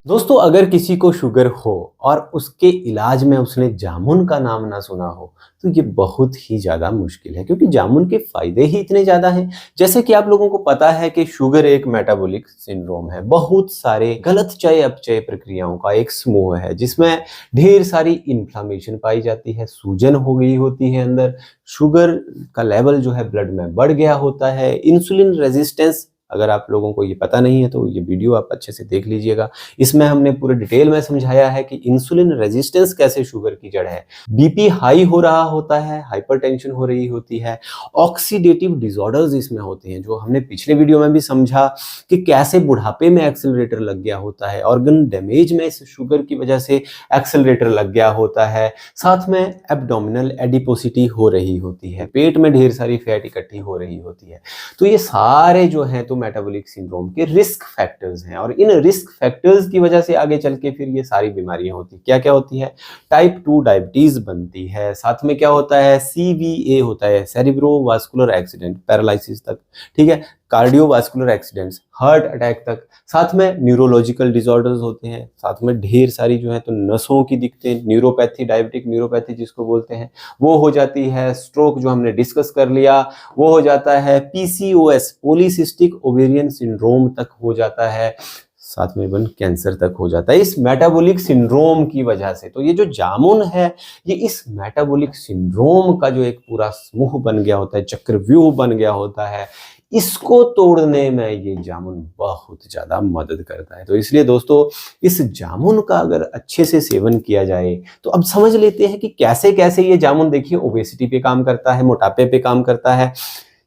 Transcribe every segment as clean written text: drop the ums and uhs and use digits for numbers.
दोस्तों, अगर किसी को शुगर हो और उसके इलाज में उसने जामुन का नाम ना सुना हो तो ये बहुत ही ज़्यादा मुश्किल है, क्योंकि जामुन के फ़ायदे ही इतने ज़्यादा हैं। जैसे कि आप लोगों को पता है कि शुगर एक मेटाबॉलिक सिंड्रोम है, बहुत सारे गलत चय अपचय प्रक्रियाओं का एक समूह है जिसमें ढेर सारी इन्फ्लामेशन पाई जाती है, सूजन हो गई होती है अंदर, शुगर का लेवल जो है ब्लड में बढ़ गया होता है, इंसुलिन रेजिस्टेंस। अगर आप लोगों को ये पता नहीं है तो ये वीडियो आप अच्छे से देख लीजिएगा। इसमें हमने पूरे डिटेल में समझाया है कि इंसुलिन रेजिस्टेंस कैसे शुगर की जड़ है। बीपी हाई हो रहा होता है, हाइपरटेंशन हो रही होती है, ऑक्सीडेटिव डिसऑर्डर्स इसमें होते हैं, जो हमने पिछले वीडियो में भी समझा कि कैसे बुढ़ापे में एक्सेलरेटर लग गया होता है, ऑर्गन डैमेज में इस शुगर की वजह से एक्सेलरेटर लग गया होता है, साथ में एब्डोमिनल एडिपोसिटी हो रही होती है, पेट में ढेर सारी फैट इकट्ठी हो रही होती है। तो ये सारे जो हैं तो मेटाबॉलिक सिंड्रोम के रिस्क फैक्टर्स हैं, और इन रिस्क फैक्टर्स की वजह से आगे चल के फिर ये सारी बीमारियां होती, क्या क्या होती है, टाइप 2 डायबिटीज बनती है, साथ में क्या होता है, सीवीए होता है, सेरिब्रोवास्कुलर एक्सीडेंट, पैरालिसिस तक, ठीक है, कार्डियोवास्कुलर एक्सीडेंट्स, हार्ट अटैक तक, साथ में न्यूरोलॉजिकल डिसऑर्डर्स होते हैं, साथ में ढेर सारी जो है तो नसों की दिक्कतें, न्यूरोपैथी, डायबिटिक न्यूरोपैथी जिसको बोलते हैं वो हो जाती है, स्ट्रोक जो हमने डिस्कस कर लिया वो हो जाता है, पीसीओएस, पॉलीसिस्टिक ओवेरियन सिंड्रोम तक हो जाता है, साथ में इवन कैंसर तक हो जाता है इस मेटाबॉलिक सिंड्रोम की वजह से। तो ये जो जामुन है ये इस मेटाबॉलिक सिंड्रोम का जो एक पूरा समूह बन गया होता है, चक्रव्यूह बन गया होता है, इसको तोड़ने में ये जामुन बहुत ज्यादा मदद करता है। तो इसलिए दोस्तों, इस जामुन का अगर अच्छे से सेवन किया जाए तो अब समझ लेते हैं कि कैसे कैसे ये जामुन, देखिए, ओबेसिटी पे काम करता है, मोटापे पे काम करता है,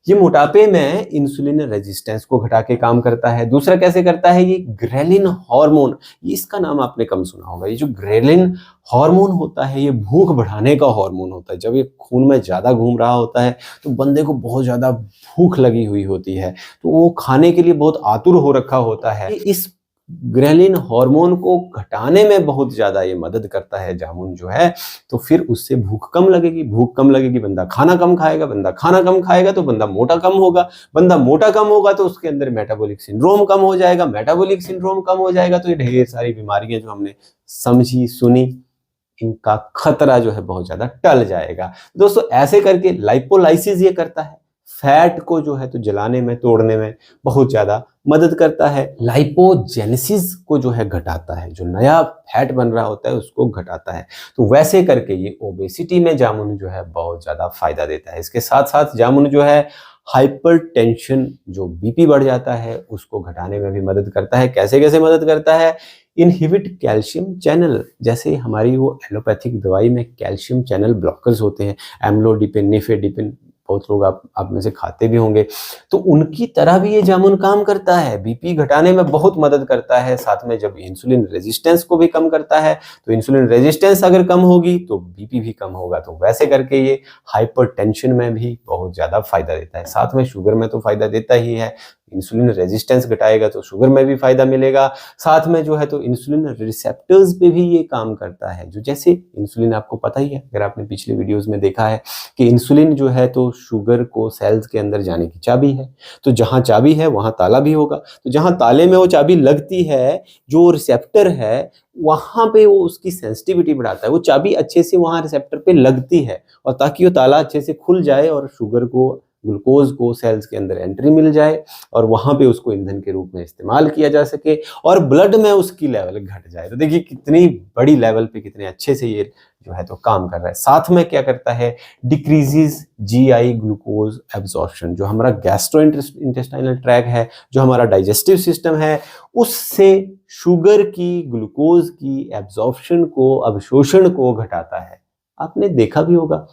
ये मोटापे में इंसुलिन रेजिस्टेंस को घटा के काम करता है। दूसरा कैसे करता है, ये ग्रेलिन हार्मोन, ये इसका नाम आपने कम सुना होगा, ये जो ग्रेलिन हार्मोन होता है ये भूख बढ़ाने का हार्मोन होता है। जब ये खून में ज्यादा घूम रहा होता है तो बंदे को बहुत ज्यादा भूख लगी हुई होती है, तो वो खाने के लिए बहुत आतुर हो रखा होता है। इस ग्रेलिन हार्मोन को घटाने में बहुत ज्यादा ये मदद करता है जामुन जो है, तो फिर उससे भूख कम लगेगी, भूख कम लगेगी, बंदा खाना कम खाएगा, बंदा खाना कम खाएगा तो बंदा मोटा कम होगा, बंदा मोटा कम होगा तो उसके अंदर मेटाबॉलिक सिंड्रोम कम हो जाएगा, मेटाबॉलिक सिंड्रोम कम हो जाएगा तो ये ढेर सारी बीमारियां जो हमने समझी सुनी इनका खतरा जो है बहुत ज्यादा टल जाएगा। दोस्तों, ऐसे करके लाइपोलाइसिस ये करता है, फैट को जो है तो जलाने में, तोड़ने में बहुत ज्यादा मदद करता है, लाइपोजेनेसिस को जो है घटाता है, जो नया फैट बन रहा होता है उसको घटाता है। तो वैसे करके ये ओबेसिटी में जामुन जो है बहुत ज्यादा फायदा देता है। इसके साथ साथ जामुन जो है हाइपरटेंशन, जो बीपी बढ़ जाता है उसको घटाने में भी मदद करता है। कैसे कैसे मदद करता है, इनहिबिट कैल्शियम चैनल, जैसे हमारी वो एलोपैथिक दवाई में कैल्शियम चैनल ब्लॉकर्स होते हैं, एम्लोडिपिन, निफेडिपिन, बहुत लोग आप में से खाते भी होंगे, तो उनकी तरह भी ये जामुन काम करता है, बीपी घटाने में बहुत मदद करता है। साथ में जब इंसुलिन रेजिस्टेंस को भी कम करता है, तो इंसुलिन रेजिस्टेंस अगर कम होगी तो बीपी भी कम होगा। तो वैसे करके ये हाइपरटेंशन में भी बहुत ज्यादा फायदा देता है, साथ में शुगर में तो फायदा देता ही है, इंसुलिन रेजिस्टेंस घटाएगा तो शुगर में भी फायदा मिलेगा, साथ में जो है तो इंसुलिन रिसेप्टर्स पे भी ये काम करता है। जो जैसे इंसुलिन, आपको पता ही है, अगर आपने पिछले वीडियोस में देखा है कि इंसुलिन जो है तो शुगर को सेल्स के अंदर जाने की चाबी है, तो जहां चाबी है वहां ताला भी होगा, तो जहां ताले में वो चाबी लगती है, जो रिसेप्टर है वहां पे वो उसकी सेंसिटिविटी बढ़ाता है, वो चाबी अच्छे से वहां रिसेप्टर पे लगती है, और ताकि वो ताला अच्छे से खुल जाए और शुगर को, ग्लूकोज को सेल्स के अंदर एंट्री मिल जाए और वहां पे उसको ईंधन के रूप में इस्तेमाल किया जा सके और ब्लड में उसकी लेवल घट जाए। तो देखिए कितनी बड़ी लेवल पे कितने अच्छे से ये जो है तो काम कर रहा है। साथ में क्या करता है, डिक्रीजेस जीआई ग्लूकोज एब्जॉर्प्शन, जो हमारा गैस्ट्रो इंटेस्टाइनल ट्रैक है, जो हमारा डाइजेस्टिव सिस्टम है, उससे शुगर की, ग्लूकोज की एब्जॉर्प्शन को, अवशोषण को घटाता है। आपने देखा भी होगा,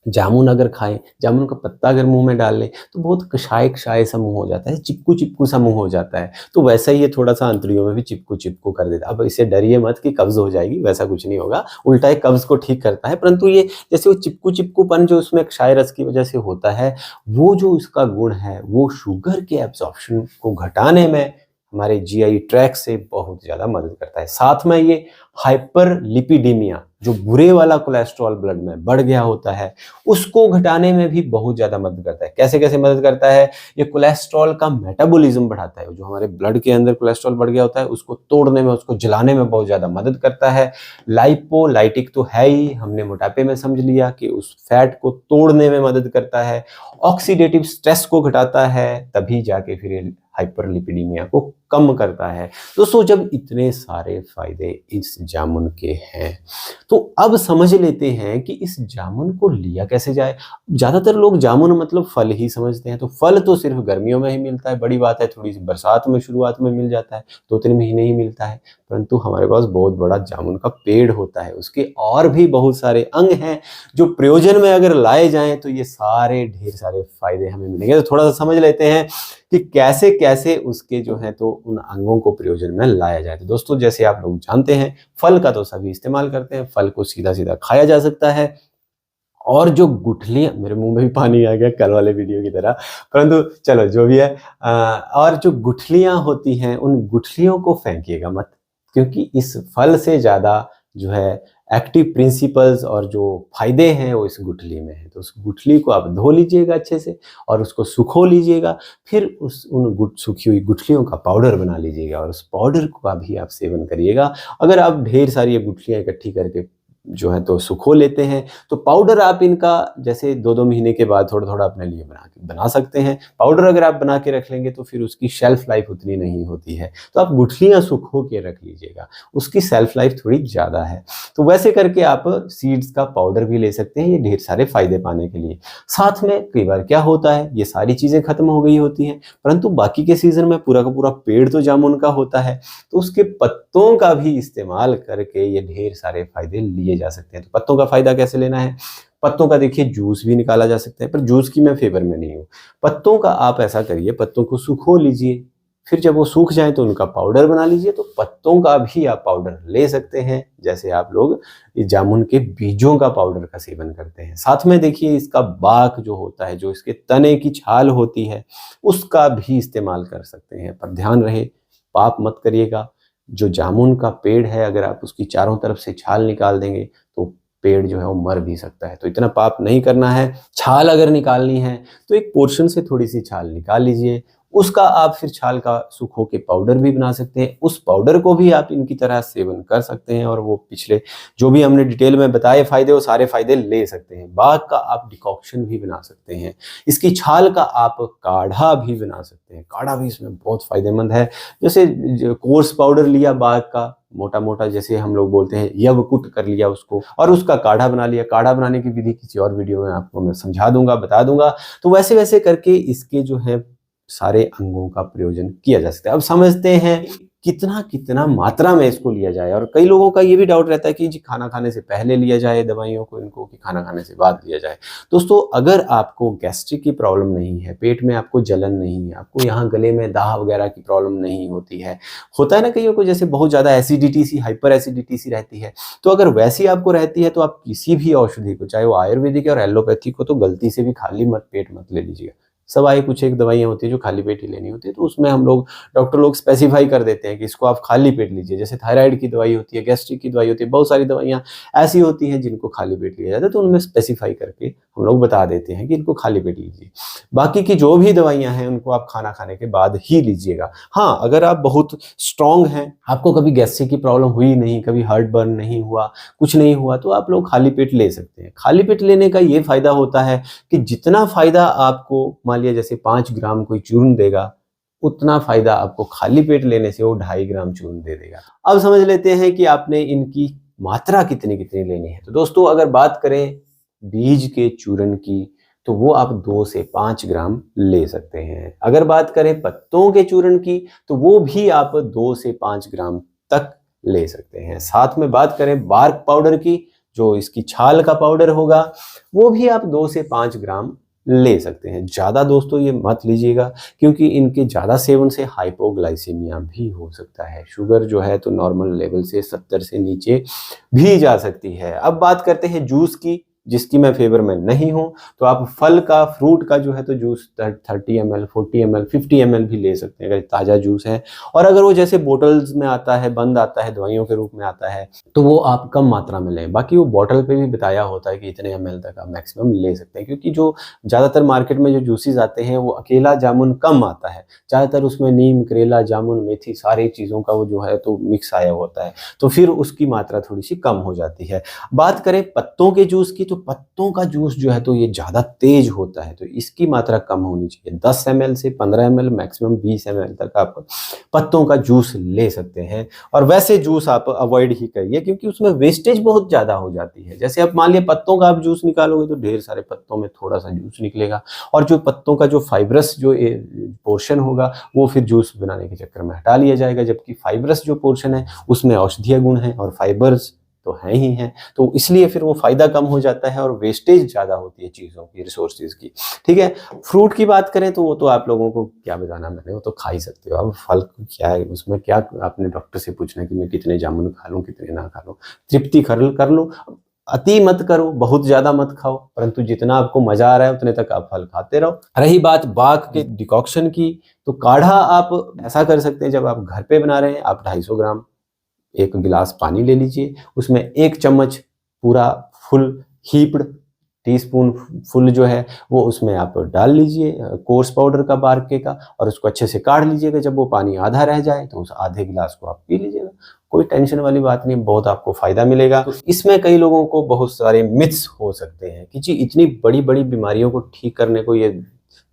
जामुन अगर खाएं, जामुन का पत्ता अगर मुंह में डाल लें तो बहुत कषाय कषाय सा मुंह हो जाता है, चिपकू चिपकू सा मुंह हो जाता है। तो वैसा ही ये थोड़ा सा अंतड़ियों में भी चिपकू चिपकू कर देता है। अब इससे डरिए मत कि कब्ज हो जाएगी, वैसा कुछ नहीं होगा, उल्टा एक कब्ज को ठीक करता है। परंतु ये जैसे वो चिपकू चिपकूपन जो उसमें क्षाय रस की वजह से होता है, वो जो उसका गुण है वो शुगर के एब्जॉर्प्शन को घटाने में हमारे जीआई ट्रैक्ट से बहुत ज़्यादा मदद करता है। साथ में ये हाइपरलिपिडीमिया, जो बुरे वाला कोलेस्ट्रॉल ब्लड में बढ़ गया होता है, उसको घटाने में भी बहुत ज़्यादा मदद करता है। कैसे कैसे मदद करता है? ये कोलेस्ट्रॉल का मेटाबॉलिज्म बढ़ाता है। जो हमारे ब्लड के अंदर कोलेस्ट्रॉल बढ़ गया होता है, उसको तोड़ने में, उसको जलाने में बहुत ज़्यादा मदद करता है। लाइपोलाइटिक तो है ही, हमने मोटापे में समझ लिया कि उस फैट को तोड़ने में मदद करता है। ऑक्सीडेटिव स्ट्रेस को घटाता है, तभी जाके फिर हाइपरलिपिडीमिया को कम करता है। दोस्तों, जब इतने सारे फायदे इस जामुन के हैं, तो अब समझ लेते हैं कि इस जामुन को लिया कैसे जाए। ज्यादातर लोग जामुन मतलब फल ही समझते हैं, तो फल तो सिर्फ गर्मियों में ही मिलता है, बड़ी बात है, थोड़ी सी बरसात में शुरुआत में मिल जाता है, 2-3 महीने ही मिलता है। परंतु हमारे पास बहुत बड़ा जामुन का पेड़ होता है, उसके और भी बहुत सारे अंग हैं जो प्रयोजन में अगर लाए जाएं तो ये सारे ढेर सारे फायदे हमें मिलेंगे। तो थोड़ा सा समझ लेते हैं कि कैसे कैसे उसके जो है तो उन अंगों को प्रयोजन में लाया जाए। तो दोस्तों, जैसे आप लोग जानते हैं, फल का तो सभी इस्तेमाल करते हैं, फल को सीधा सीधा खाया जा सकता है। और जो गुठलियां, मेरे मुंह में भी पानी आ गया कल वाले वीडियो की तरह, परंतु चलो जो भी है। और जो गुठलियां होती हैं, उन गुठलियों को फेंकिएगा मत, क्योंकि इस फल से ज्यादा जो है एक्टिव प्रिंसिपल्स और जो फायदे हैं वो इस गुठली में है। तो उस गुठली को आप धो लीजिएगा अच्छे से और उसको सुखो लीजिएगा, फिर सूखी हुई गुठलियों का पाउडर बना लीजिएगा और उस पाउडर का भी आप सेवन करिएगा। अगर आप ढेर सारी ये गुठलियां इकट्ठी करके जो है तो सुखो लेते हैं, तो पाउडर आप इनका जैसे 2-2 महीने के बाद थोड़ा थोड़ा अपने लिए बना सकते हैं। पाउडर अगर आप बना के रख लेंगे तो फिर उसकी शेल्फ लाइफ उतनी नहीं होती है, तो आप गुठलियां सुखो के रख लीजिएगा, उसकी शेल्फ लाइफ थोड़ी ज़्यादा है। तो वैसे करके आप सीड्स का पाउडर भी ले सकते हैं, ये ढेर सारे फायदे पाने के लिए। साथ में कई बार क्या होता है, ये सारी चीज़ें खत्म हो गई होती हैं, परंतु बाकी के सीजन में पूरा का पूरा पेड़ तो जामुन का होता है, तो उसके पत्तों का भी इस्तेमाल करके ये ढेर सारे फायदे लिए जा सकते हैं। तो पत्तों का फायदा कैसे लेना है? पत्तों का देखिए जूस भी निकाला जा सकता है, पर जूस की मैं फेवर में नहीं हूँ। पत्तों का आप ऐसा करिए, पत्तों को सुखो लीजिए, फिर जब वो सूख जाए तो उनका पाउडर बना लीजिए। तो पत्तों का भी आप पाउडर ले सकते हैं, जैसे आप लोग इस जामुन के बीजों का पाउडर का सेवन करते हैं। साथ में देखिए इसका बाक जो होता है, जो इसके तने की छाल होती है, उसका भी इस्तेमाल कर सकते हैं। पर ध्यान रहे, पाप मत करिएगा। जो जामुन का पेड़ है, अगर आप उसकी चारों तरफ से छाल निकाल देंगे तो पेड़ जो है वो मर भी सकता है, तो इतना पाप नहीं करना है। छाल अगर निकालनी है तो एक पोर्शन से थोड़ी सी छाल निकाल लीजिए, उसका आप फिर छाल का सुखो के पाउडर भी बना सकते हैं। उस पाउडर को भी आप इनकी तरह सेवन कर सकते हैं और वो पिछले जो भी हमने डिटेल में बताए फायदे, वो सारे फायदे ले सकते हैं। बाग का आप डिकॉक्शन भी बना सकते हैं, इसकी छाल का आप काढ़ा भी बना सकते हैं, काढ़ा भी इसमें बहुत फायदेमंद है। जैसे कोर्स पाउडर लिया बाग का, मोटा मोटा जैसे हम लोग बोलते हैं, यवकुट कर लिया उसको और उसका काढ़ा बना लिया। काढ़ा बनाने की विधि किसी और वीडियो में आपको मैं समझा दूंगा, बता दूंगा। तो वैसे वैसे करके इसके जो है सारे अंगों का प्रयोजन किया जा सकता है। अब समझते हैं कितना कितना मात्रा में इसको लिया जाए। और कई लोगों का ये भी डाउट रहता है कि जी खाना खाने से पहले लिया जाए दवाइयों को इनको, कि खाना खाने से बाद लिया जाए। दोस्तों, अगर आपको गैस्ट्रिक की प्रॉब्लम नहीं है, पेट में आपको जलन नहीं है, आपको यहाँ गले में दाह वगैरह की प्रॉब्लम नहीं होती है, होता है ना कईयों को जैसे बहुत ज़्यादा एसिडिटी सी, हाइपर एसिडिटी सी रहती है, तो अगर वैसी आपको रहती है तो आप किसी भी औषधि को, चाहे वो आयुर्वेदिक और एलोपैथिक को, तो गलती से भी खाली मत पेट मत ले लीजिएगा। सवाई कुछ एक दवाइयाँ होती है जो खाली पेट ही लेनी होती है, तो उसमें हम लोग डॉक्टर लोग स्पेसिफाई कर देते हैं कि इसको आप खाली पेट लीजिए। जैसे थायराइड की दवाई होती है, गैस्ट्रिक की दवाई होती है, बहुत सारी दवाइयाँ ऐसी होती हैं जिनको खाली पेट लिया जाता है, तो उनमें स्पेसिफाई करके हम लोग बता देते हैं कि इनको खाली पेट लीजिए। बाकी की जो भी दवाइयाँ हैं उनको आप खाना खाने के बाद ही लीजिएगा। हाँ, अगर आप बहुत स्ट्रॉन्ग हैं, आपको कभी गैस्ट्रिक की प्रॉब्लम हुई नहीं, कभी हार्ट बर्न नहीं हुआ, कुछ नहीं हुआ, तो आप लोग खाली पेट ले सकते हैं। खाली पेट लेने का ये फायदा होता है कि जितना फायदा आपको, मान लिया जैसे 5 ग्राम कोई चूर्ण देगा, उतना फायदा आपको खाली पेट लेने से वो 2.5 ग्राम चूर्ण दे देगा। अब समझ लेते हैं कि आपने इनकी मात्रा कितनी कितनी लेनी है। तो दोस्तों, अगर बात करें बीज के चूर्ण की, तो वो आप 2 से 5 ग्राम ले सकते हैं। अगर बात करें पत्तों के चूर्ण की, तो वो भी आप 2 से 5 ग्राम तक ले सकते हैं। साथ में बात करें बार्क पाउडर की, जो इसकी छाल का पाउडर होगा, वो भी आप 2 से 5 ग्राम ले सकते हैं। ज़्यादा दोस्तों ये मत लीजिएगा, क्योंकि इनके ज़्यादा सेवन से हाइपोग्लाइसीमिया भी हो सकता है। शुगर जो है तो नॉर्मल लेवल से 70 से नीचे भी जा सकती है। अब बात करते हैं जूस की। जिसकी मैं फेवर में नहीं हूँ, तो आप फल का, फ्रूट का जो है तो जूस 30 ml, 40 ml, 50 ml भी ले सकते हैं अगर ताज़ा जूस है। और अगर वो जैसे बोटल्स में आता है, बंद आता है, दवाइयों के रूप में आता है, तो वो आप कम मात्रा में लें। बाकी वो बॉटल पे भी बताया होता है कि इतने ml तक आप मैक्सिमम ले सकते हैं, क्योंकि जो ज़्यादातर मार्केट में जो जूसेस आते हैं वो अकेला जामुन कम आता है, ज़्यादातर उसमें नीम, करेला, जामुन, मेथी सारी चीज़ों का वो जो है तो मिक्स आया होता है, तो फिर उसकी मात्रा थोड़ी सी कम हो जाती है। बात करें पत्तों के जूस की, तो पत्तों का जूस जो है तो ये ज़्यादा तेज होता है, तो इसकी मात्रा कम होनी चाहिए। 10 ml से 15 ml, मैक्सिमम 20 ml तक आप पत्तों का जूस ले सकते हैं। और वैसे जूस आप अवॉइड ही करिए, क्योंकि उसमें वेस्टेज बहुत ज़्यादा हो जाती है। जैसे आप मान लिया पत्तों का आप जूस निकालोगे तो ढेर सारे पत्तों में थोड़ा सा जूस निकलेगा, और जो पत्तों का जो फाइब्रस जो पोर्शन होगा वो फिर जूस बनाने के चक्कर में हटा लिया जाएगा, जबकि फाइब्रस जो पोर्शन है उसमें औषधीय गुण है और फाइबर्स तो हैं ही हैं, तो इसलिए फिर वो फायदा कम हो जाता है और वेस्टेज ज़्यादा होती है चीज़ों की, रिसोर्सेज की। ठीक है, फ्रूट की बात करें तो वो तो आप लोगों को क्या बताना मैंने, वो तो खा ही सकते हो। अब फल क्या है, उसमें क्या आपने डॉक्टर से पूछना कि मैं कितने जामुन खा लूँ, कितने ना खा लूँ, तृप्ति कर लो। अति मत करो, बहुत ज्यादा मत खाओ, परंतु जितना आपको मजा आ रहा है उतने तक आप फल खाते रहो। रही बात बाग के डिकॉक्शन की, तो काढ़ा आप ऐसा कर सकते हैं, जब आप घर पे बना रहे हैं आप 250 ग्राम 1 गिलास पानी ले लीजिए, उसमें 1 चम्मच पूरा फुल हीप्ड टीस्पून फुल जो है वो उसमें आप डाल लीजिए कोर्स पाउडर का, बारके का, और उसको अच्छे से काढ़ लीजिएगा। जब वो पानी आधा रह जाए तो उस आधे गिलास को आप पी लीजिएगा, कोई टेंशन वाली बात नहीं, बहुत आपको फायदा मिलेगा। तो इसमें कई लोगों को बहुत सारे मिथ्स हो सकते हैं कि जी इतनी बड़ी बड़ी बीमारियों को ठीक करने को ये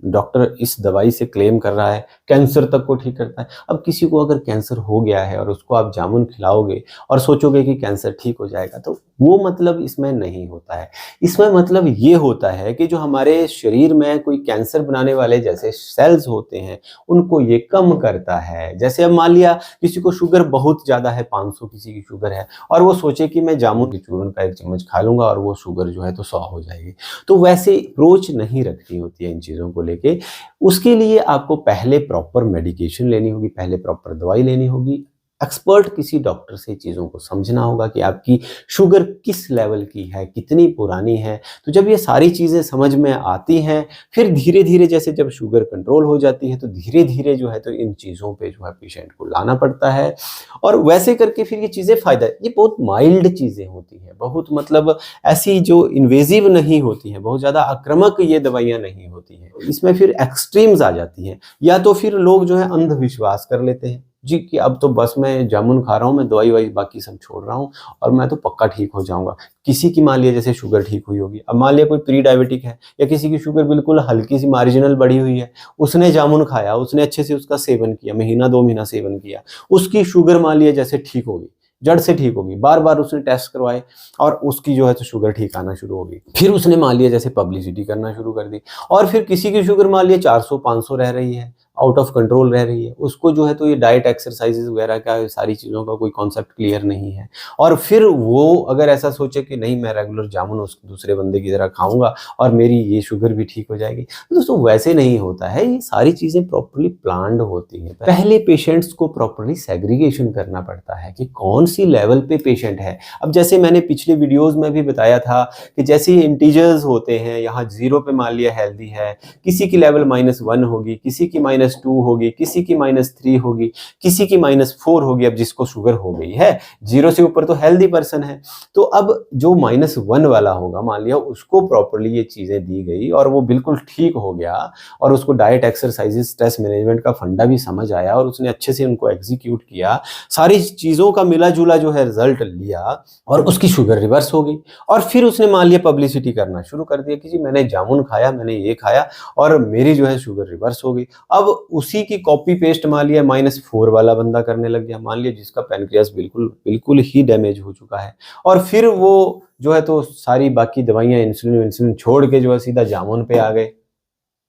डॉक्टर इस दवाई से क्लेम कर रहा है, कैंसर तक को ठीक करता है। अब किसी को अगर कैंसर हो गया है और उसको आप जामुन खिलाओगे और सोचोगे कि कैंसर ठीक हो जाएगा, तो वो मतलब इसमें नहीं होता है। इसमें मतलब ये होता है कि जो हमारे शरीर में कोई कैंसर बनाने वाले जैसे सेल्स होते हैं उनको ये कम करता है। जैसे अब मान लिया किसी को शुगर बहुत ज़्यादा है, 500 किसी की शुगर है, और वो सोचे कि मैं जामुन के चूर्ण का 1 चम्मच खा लूँगा और वो शुगर जो है तो 100 हो जाएगी, तो वैसे अप्रोच नहीं रखनी होती है इन चीज़ों को लेके। उसके लिए आपको पहले प्रॉपर मेडिकेशन लेनी होगी, पहले प्रॉपर दवाई लेनी होगी, एक्सपर्ट किसी डॉक्टर से चीज़ों को समझना होगा कि आपकी शुगर किस लेवल की है, कितनी पुरानी है। तो जब ये सारी चीज़ें समझ में आती हैं, फिर धीरे धीरे जैसे जब शुगर कंट्रोल हो जाती है तो धीरे धीरे जो है तो इन चीज़ों पे जो है पेशेंट को लाना पड़ता है, और वैसे करके फिर ये चीज़ें फ़ायदा, ये बहुत माइल्ड चीज़ें होती हैं, बहुत मतलब ऐसी जो इन्वेजिव नहीं होती हैं, बहुत ज़्यादा आक्रामक ये दवाइयाँ नहीं होती हैं। इसमें फिर एक्सट्रीम्स आ जाती हैं, या तो फिर लोग जो है अंधविश्वास कर लेते हैं जी कि अब तो बस मैं जामुन खा रहा हूँ, मैं दवाई वाई बाकी सब छोड़ रहा हूँ और मैं तो पक्का ठीक हो जाऊंगा। किसी की मान लिया जैसे शुगर ठीक हुई होगी, अब मान लिया कोई प्री डायबिटिक है या किसी की शुगर बिल्कुल हल्की सी मार्जिनल बढ़ी हुई है, उसने जामुन खाया, उसने अच्छे से उसका सेवन किया, महीना 2 महीना सेवन किया, उसकी शुगर मान लिया जैसे ठीक होगी, जड़ से ठीक होगी, बार बार उसने टेस्ट करवाए और उसकी जो है तो शुगर ठीक आना शुरू होगी। फिर उसने मान लिया जैसे पब्लिसिटी करना शुरू कर दी, और फिर किसी की शुगर मान लिया 400-500 रह रही है, आउट ऑफ कंट्रोल रह रही है, उसको जो है तो ये डाइट एक्सरसाइजेज वगैरह का सारी चीज़ों का कोई कॉन्सेप्ट क्लियर नहीं है, और फिर वो अगर ऐसा सोचे कि नहीं मैं रेगुलर जामुन उस दूसरे बंदे की तरह खाऊंगा और मेरी ये शुगर भी ठीक हो जाएगी, तो दोस्तों वैसे नहीं होता है। ये सारी चीज़ें प्रॉपरली प्लान्ड होती हैं। पहले पेशेंट्स को प्रॉपरली सेग्रीगेशन करना पड़ता है कि कौन सी लेवल पे पेशेंट है। अब जैसे मैंने पिछले वीडियोस में भी बताया था कि जैसे इंटीजर्स होते हैं, यहाँ 0 पे मान लिया हेल्दी है, किसी की लेवल -1 होगी, किसी की -2 होगी, किसी की -3 होगी, किसी की -4 होगी। अब जिसको शुगर हो गई है 0 से ऊपर तो हेल्दी पर्सन है, तो अब जो -1 वाला होगा मान लिया उसको प्रॉपरली ये चीज़ें दी गई और वो बिल्कुल ठीक हो गया, और उसको डाइट एक्सरसाइजेस स्ट्रेस मैनेजमेंट का फंडा भी समझ आया और उसने अच्छे से उनको एग्जीक्यूट किया, सारी चीज़ों का मिला जुला जो है रिजल्ट लिया और उसकी शुगर रिवर्स हो गई। और फिर उसने मान लिया पब्लिसिटी करना शुरू कर दिया कि जी मैंने जामुन खाया, मैंने ये खाया और मेरी जो है शुगर रिवर्स हो गई। अब उसी की कॉपी पेस्ट मान लिया -4 वाला बंदा करने लग गया, मान लिया जिसका पैनक्रियास बिल्कुल ही डैमेज हो चुका है, और फिर वो जो है तो सारी बाकी दवाइयाँ इंसुलिन छोड़ के जो है सीधा जामुन पे आ गए।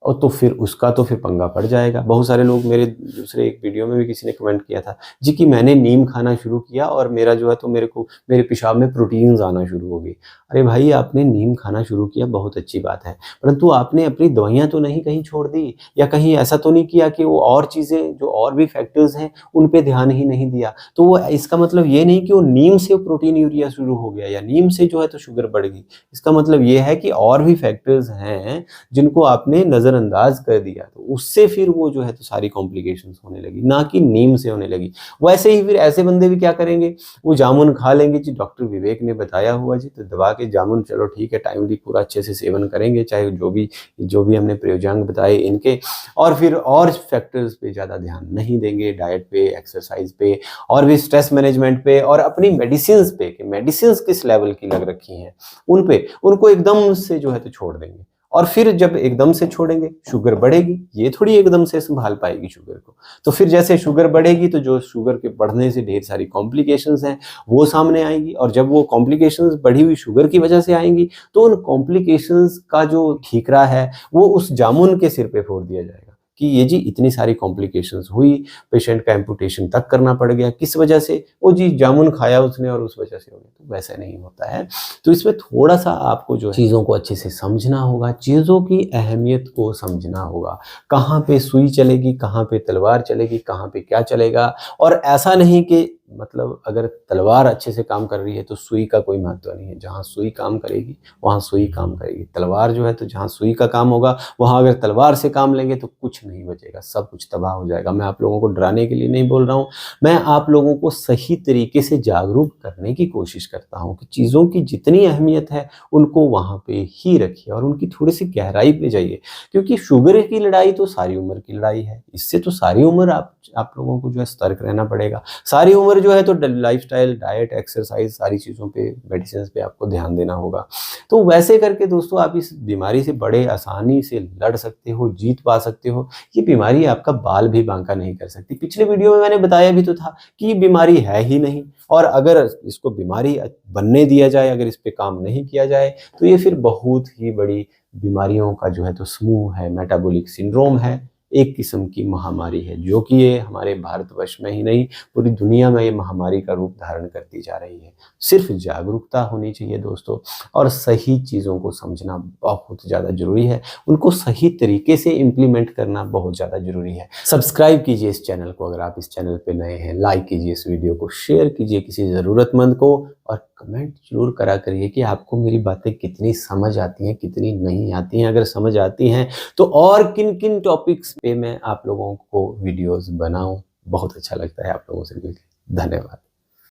और तो फिर उसका तो फिर पंगा पड़ जाएगा। बहुत सारे लोग, मेरे दूसरे एक वीडियो में भी किसी ने कमेंट किया था जी कि मैंने नीम खाना शुरू किया और मेरा जो है तो मेरे पेशाब में प्रोटीन्स आना शुरू हो गई। अरे भाई, आपने नीम खाना शुरू किया, बहुत अच्छी बात है, परंतु आपने अपनी दवाइयाँ तो नहीं कहीं छोड़ दी, या कहीं ऐसा तो नहीं किया कि वो और चीज़ें जो और भी फैक्टर्स हैं उन पे ध्यान ही नहीं दिया। तो वो इसका मतलब ये नहीं कि वो नीम से प्रोटीन यूरिया शुरू हो गया या नीम से जो है तो शुगर बढ़ गई। इसका मतलब ये है कि और भी फैक्टर्स हैं जिनको आपने नज़रअंदाज कर दिया, तो उससे फिर वो जो है तो सारी कॉम्प्लिकेशंस होने लगी, ना कि नीम से होने लगी। वैसे ही फिर ऐसे बंदे भी क्या करेंगे, वो जामुन खा लेंगे जी, डॉक्टर विवेक ने बताया हुआ जी, तो दबा के जामुन, चलो ठीक है, टाइमली पूरा अच्छे से सेवन करेंगे, चाहे जो भी हमने प्रयोजन बताए इनके, और फिर और फैक्टर्स पे ज़्यादा ध्यान नहीं देंगे, डाइट पे, एक्सरसाइज पे, और भी स्ट्रेस मैनेजमेंट पे, और अपनी मेडिसिन पे, कि मेडिसिन किस लेवल की लग रखी हैं उन पे, उनको एकदम से जो है तो छोड़ देंगे। और फिर जब एकदम से छोड़ेंगे शुगर बढ़ेगी, ये थोड़ी एकदम से संभाल पाएगी शुगर को। तो फिर जैसे शुगर बढ़ेगी तो जो शुगर के बढ़ने से ढेर सारी कॉम्प्लिकेशंस हैं वो सामने आएंगी, और जब वो कॉम्प्लिकेशंस बढ़ी हुई शुगर की वजह से आएंगी तो उन कॉम्प्लिकेशंस का जो ठीकरा है वो उस जामुन के सिर पे फोड़ दिया जाएगा कि ये जी इतनी सारी कॉम्प्लिकेशंस हुई, पेशेंट का एम्पुटेशन तक करना पड़ गया, किस वजह से, वो जी जामुन खाया उसने और उस वजह से हो गया। तो वैसा नहीं होता है। तो इसमें थोड़ा सा आपको जो चीज़ों को अच्छे से समझना होगा, चीज़ों की अहमियत को समझना होगा, कहाँ पे सुई चलेगी, कहाँ पे तलवार चलेगी, कहाँ पे क्या चलेगा। और ऐसा नहीं कि मतलब अगर तलवार अच्छे से काम कर रही है तो सुई का कोई महत्व नहीं है। जहाँ सुई काम करेगी वहाँ सुई काम करेगी। तलवार जो है तो जहाँ सुई का काम होगा वहाँ अगर तलवार से काम लेंगे तो कुछ नहीं बचेगा, सब कुछ तबाह हो जाएगा। मैं आप लोगों को डराने के लिए नहीं बोल रहा हूँ, मैं आप लोगों को सही तरीके से जागरूक करने की कोशिश करता हूँ कि चीज़ों की जितनी अहमियत है उनको वहाँ पे ही रखिए और उनकी थोड़ी सी गहराई पे जाइए। क्योंकि शुगर की लड़ाई तो सारी उम्र की लड़ाई है, इससे तो सारी उम्र आप लोगों को जो है सतर्क रहना पड़ेगा। सारी उम्र जो है तो लाइफस्टाइल, डाइट, एक्सरसाइज, सारी चीज़ों पे, मेडिसिन पे आपको ध्यान देना होगा। तो वैसे करके दोस्तों आप इस बीमारी से बड़े आसानी से लड़ सकते हो, जीत पा सकते हो। ये बीमारी आपका बाल भी बांका नहीं कर सकती। पिछले वीडियो में मैंने बताया भी तो था कि ये बीमारी है ही नहीं, और अगर इसको बीमारी बनने दिया जाए, अगर इस पे काम नहीं किया जाए तो ये फिर बहुत ही बड़ी बीमारियों का जो है तो समूह है, मेटाबॉलिक सिंड्रोम है, एक किस्म की महामारी है, जो कि ये हमारे भारतवर्ष में ही नहीं पूरी दुनिया में ये महामारी का रूप धारण करती जा रही है। सिर्फ जागरूकता होनी चाहिए दोस्तों, और सही चीज़ों को समझना बहुत ज़्यादा ज़रूरी है, उनको सही तरीके से इम्प्लीमेंट करना बहुत ज़्यादा ज़रूरी है। सब्सक्राइब कीजिए इस चैनल को अगर आप इस चैनल पर नए हैं, लाइक कीजिए इस वीडियो को, शेयर कीजिए किसी ज़रूरतमंद को, और कमेंट जरूर करा करिए कि आपको मेरी बातें कितनी समझ आती हैं, कितनी नहीं आती हैं। अगर समझ आती हैं तो और किन किन टॉपिक्स पे मैं आप लोगों को वीडियोस बनाऊं, बहुत अच्छा लगता है आप लोगों से मिलकर। धन्यवाद।